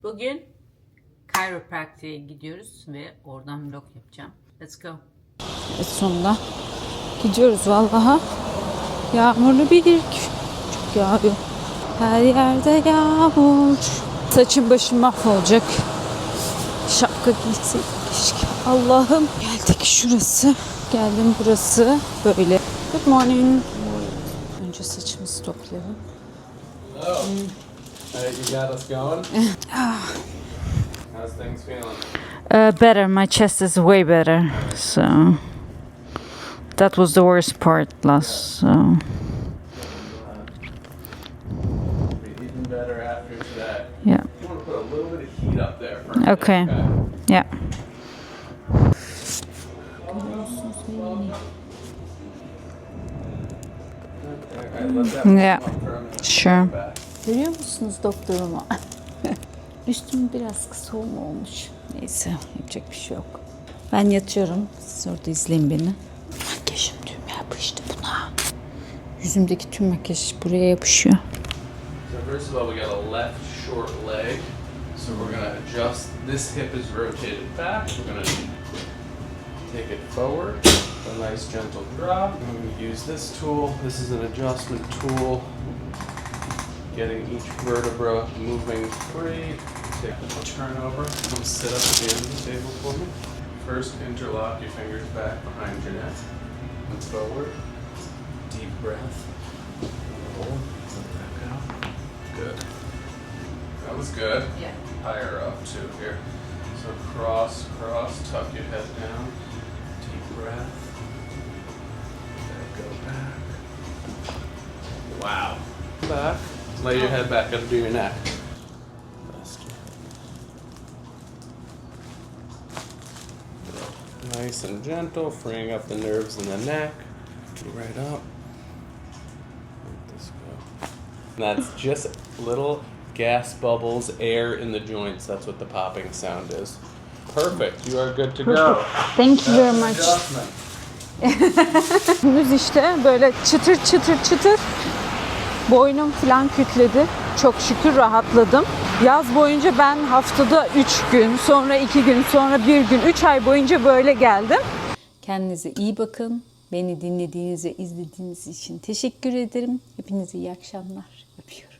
Bugün chiropractic'e gidiyoruz ve oradan vlog yapacağım. Let's go. Sonunda gidiyoruz vallaha. Yağmurlu bir gün. Çok yağıyor. Her yerde yağmur. Saçım başım mahvolacak. Şapka giyseydim keşke. Allah'ım. Geldik şurası. Geldim burası. Böyle. Good morning. Önce saçımızı toplayalım. You got us going? How's things feeling? Better. My chest is way better. So that was the worst part last. So Be even better after today. yeah. You want to put a little bit of heat up there for me. Okay. Yeah. Alright, let that Yeah. warm up for a minute. Sure. Back. Görüyor musunuz doktorumu? Üstüm biraz kısa olmuş. Neyse yapacak bir şey yok. Ben yatıyorum. Siz orada izleyin beni. Makyajım düğme yapıştı buna. Yüzümdeki tüm makyaj buraya yapışıyor. So first of all, we got a left short leg. So we're gonna adjust. This hip is rotated back. We're gonna take it forward. A nice gentle drop. I'm gonna use this tool. This is an adjustment tool. Getting each vertebra moving free. Take the turn over. Come sit up at the end of the table for me. First, interlock your fingers back behind your neck and forward. Deep breath. Hold. Let it back out. Good. That was good. Yeah. Higher up too here. So cross, cross, tuck your head down. Deep breath. Then go back. Wow. Back. Lay your head back up to your neck. Faster. Nice and gentle, freeing up the nerves in the neck. Right up. Let this go. And that's just little gas bubbles, air in the joints. That's what the popping sound is. Perfect. You are good to go. Thank you very much. Adjustment. Gündüz işte böyle çıtır çıtır çıtır boynum falan kütledi. Çok şükür rahatladım. Yaz boyunca ben haftada 3 gün, sonra 2 gün, sonra 1 gün, 3 ay boyunca böyle geldim. Kendinize iyi bakın. Beni dinlediğiniz ve izlediğiniz için teşekkür ederim. Hepinize iyi akşamlar. Öpüyorum.